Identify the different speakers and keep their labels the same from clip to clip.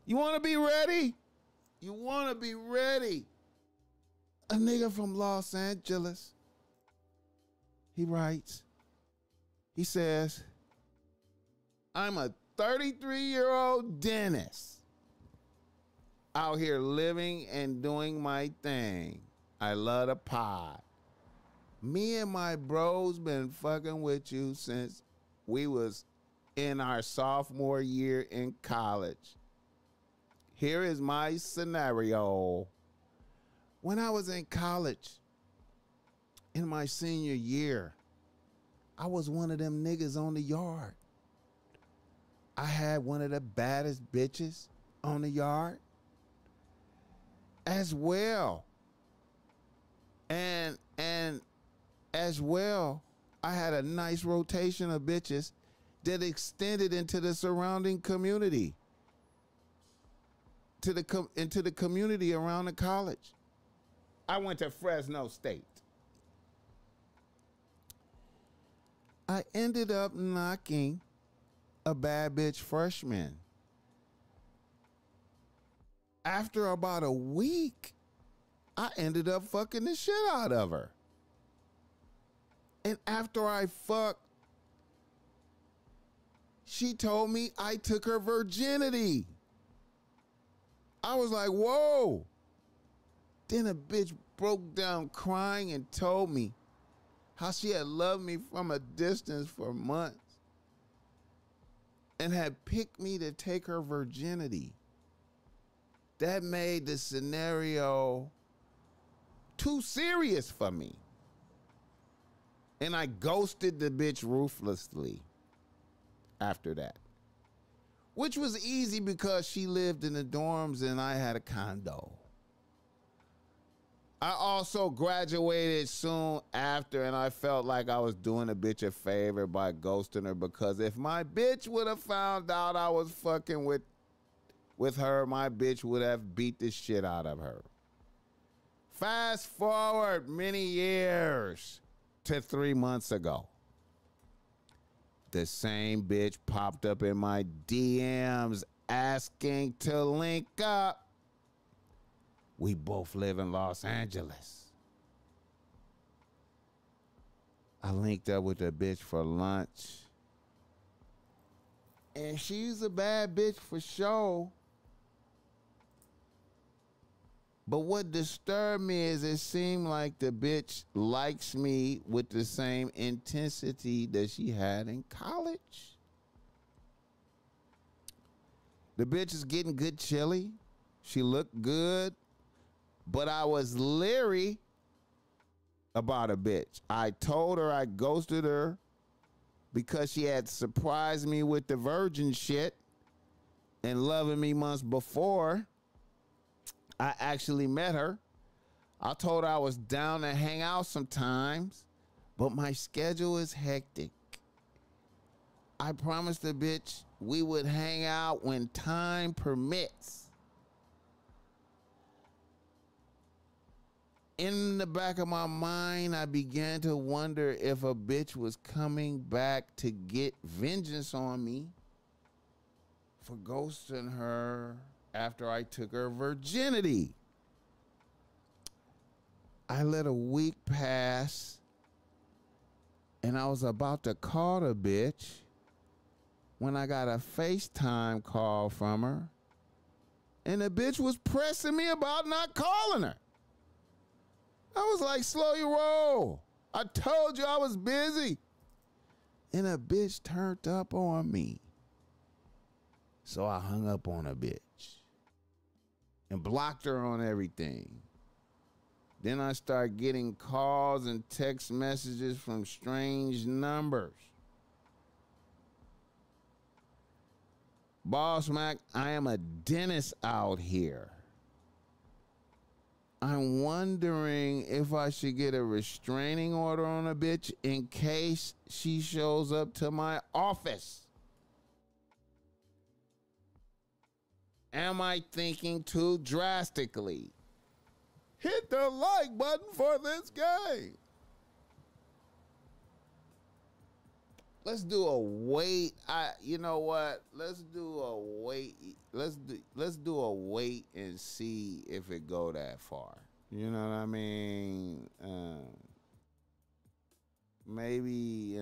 Speaker 1: You want to be ready? You want to be ready? A nigga from Los Angeles. He writes, he says, I'm a 33-year-old dentist out here living and doing my thing. I love the pod. Me and my bros been fucking with you since we was in our sophomore year in college. Here is my scenario. When I was in college, in my senior year, I was one of them niggas on the yard. I had one of the baddest bitches on the yard as well. And as well, I had a nice rotation of bitches that extended into the surrounding community, into the community around the college. I went to Fresno State. I ended up knocking a bad bitch freshman. After about a week, I ended up fucking the shit out of her. And after I fucked, she told me I took her virginity. I was like, whoa. Then a bitch broke down crying and told me how she had loved me from a distance for months and had picked me to take her virginity. That made the scenario too serious for me. And I ghosted the bitch ruthlessly after that, which was easy because she lived in the dorms and I had a condo. I also graduated soon after, and I felt like I was doing a bitch a favor by ghosting her, because if my bitch would have found out I was fucking with her, my bitch would have beat the shit out of her. Fast forward many years to 3 months ago. The same bitch popped up in my DMs asking to link up. We both live in Los Angeles. I linked up with the bitch for lunch. And she's a bad bitch for sure. But what disturbed me is it seemed like the bitch likes me with the same intensity that she had in college. The bitch is getting good chili. She looked good. But I was leery about a bitch. I told her I ghosted her because she had surprised me with the virgin shit and loving me months before I actually met her. I told her I was down to hang out sometimes, but my schedule is hectic. I promised the bitch we would hang out when time permits. In the back of my mind, I began to wonder if a bitch was coming back to get vengeance on me for ghosting her after I took her virginity. I let a week pass and I was about to call the bitch when I got a FaceTime call from her, and the bitch was pressing me about not calling her. I was like, slow your roll. I told you I was busy. And a bitch turned up on me. So I hung up on a bitch and blocked her on everything. Then I started getting calls and text messages from strange numbers. BossMack, I am a dentist out here. I'm wondering if I should get a restraining order on a bitch in case she shows up to my office. Am I thinking too drastically? Hit the like button for this game. let's do a wait. You know what? Let's do a wait. Let's do a wait and see if it go that far. You know what I mean? Maybe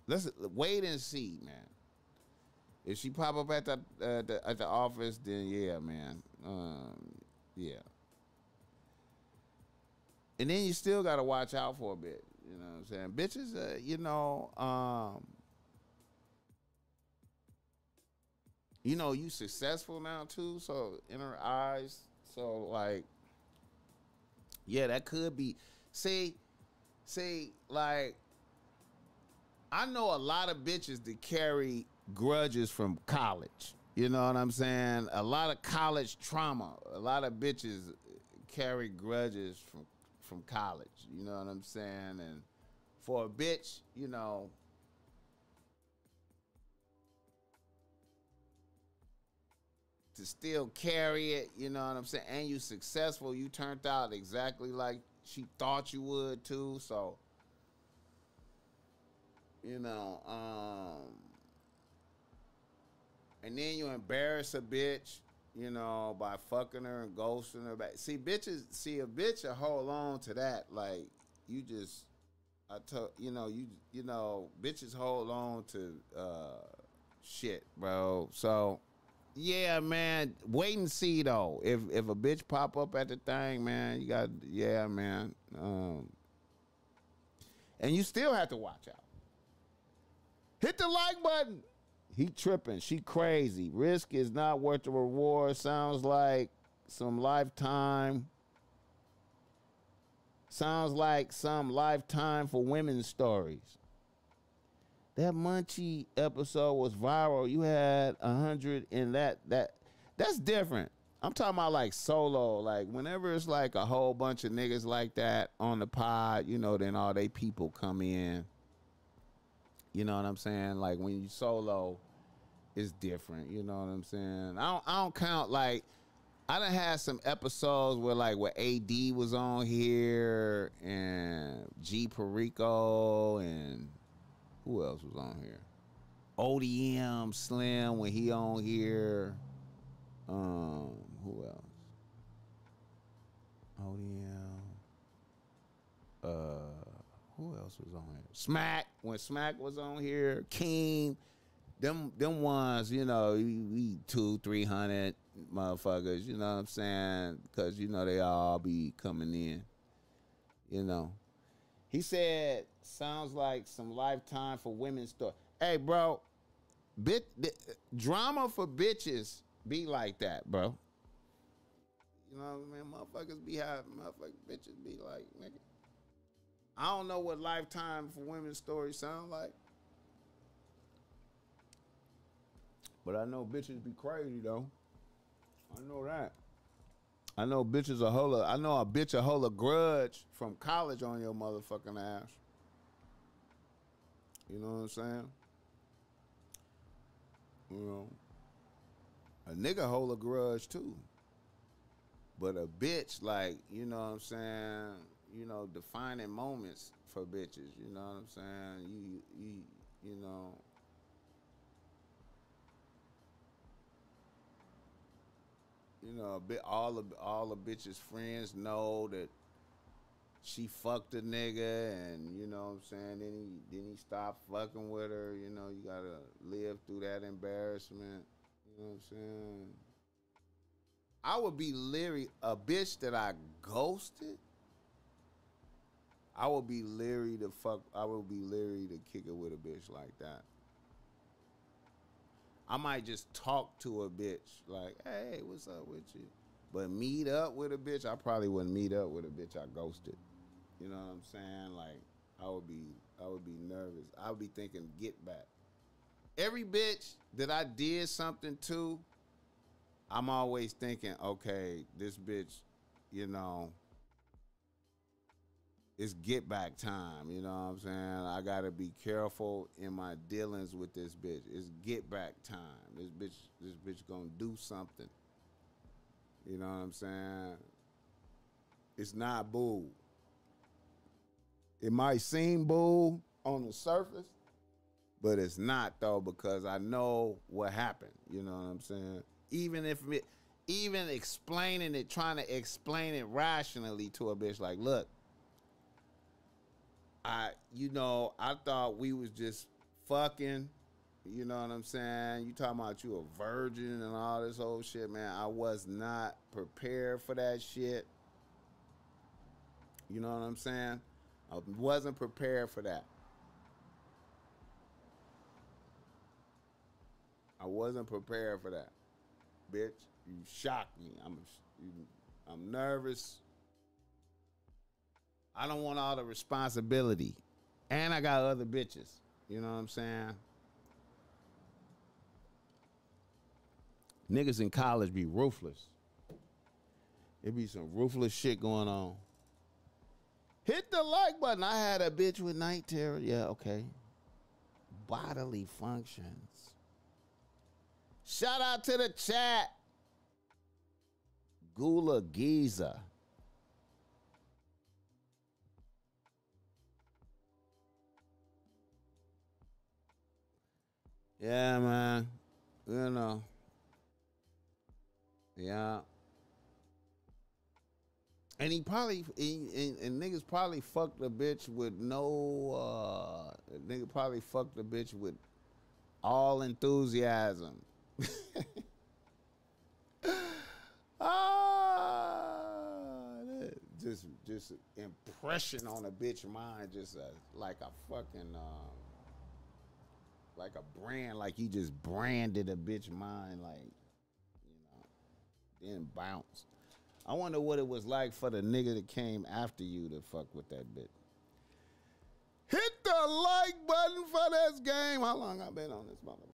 Speaker 1: let's wait and see, man. If she pop up at the office, then yeah, man. Yeah. And then you still gotta watch out for a bit. You know what I'm saying? Bitches, you successful now too. So in her eyes, so like, yeah, that could be. See, like, I know a lot of bitches that carry grudges from college. You know what I'm saying? A lot of college trauma. A lot of bitches carry grudges from college. You know what I'm saying? And for a bitch, to still carry it, you know what I'm saying? And you successful, you turned out exactly like she thought you would too. So, you know, and then you embarrass a bitch, by fucking her and ghosting her back. See, a bitch will hold on to that. Like, you just, bitches hold on to shit, bro. So, yeah, man, wait and see though. If a bitch pop up at the thing, man, yeah, man. And you still have to watch out. Hit the like button. He tripping. She crazy. Risk is not worth the reward. Sounds like some lifetime for women's stories. That Munchie episode was viral. You had 100 in that's different. I'm talking about like solo. Like whenever it's like a whole bunch of niggas like that on the pod, then all they people come in. You know what I'm saying? Like when you solo, it's different. You know what I'm saying? I don't count, like, I done had some episodes where AD was on here and G Perico and who else was on here? ODM Slim when he on here. Who else? ODM. Who else was on here? Smack, when Smack was on here. King. Them ones, we 200-300 motherfuckers, you know what I'm saying? Because, they all be coming in, He said, sounds like some lifetime for women's story. Hey, bro, drama for bitches be like that, bro. You know what I mean? Motherfuckers be having, bitches be like, nigga. I don't know what lifetime for women's stories sound like. But I know bitches be crazy, though. I know that. I know bitches I know a bitch a hold a grudge from college on your motherfucking ass. You know what I'm saying? A nigga hold a grudge too. But a bitch, like, you know what I'm saying, defining moments for bitches, you know what I'm saying? You know. All the bitches' friends know that she fucked a nigga, and you know what I'm saying. Then he stopped fucking with her. You gotta live through that embarrassment. You know what I'm saying. I would be leery a bitch that I ghosted. I would be leery to fuck. I would be leery to kick it with a bitch like that. I might just talk to a bitch like, hey, what's up with you? But meet up with a bitch, I probably wouldn't meet up with a bitch I ghosted. You know what I'm saying? Like, I would be nervous. I would be thinking, get back. Every bitch that I did something to, I'm always thinking, okay, this bitch, it's get back time. You know what I'm saying? I gotta be careful in my dealings with this bitch. It's get back time. This bitch gonna do something. You know what I'm saying? It's not bull. It might seem bull on the surface, but it's not though, because I know what happened. You know what I'm saying? Even explaining it, trying to explain it rationally to a bitch, like, look, I thought we was just fucking. You know what I'm saying? You talking about you a virgin and all this old shit, man. I was not prepared for that shit. You know what I'm saying? I wasn't prepared for that. I wasn't prepared for that. Bitch, you shocked me. I'm nervous. I don't want all the responsibility. And I got other bitches. You know what I'm saying? Niggas in college be ruthless. It be some ruthless shit going on. Hit the like button. I had a bitch with night terror. Yeah, okay. Bodily functions. Shout out to the chat. Gula Giza. Yeah, man. You know. Yeah. And niggas probably fucked a bitch with nigga probably fucked a bitch with all enthusiasm. Just impression on a bitch mind, just like a fucking like a brand, like he just branded a bitch mind, like, then bounce. I wonder what it was like for the nigga that came after you to fuck with that bitch. Hit the like button for this game. How long I been on this motherfucker?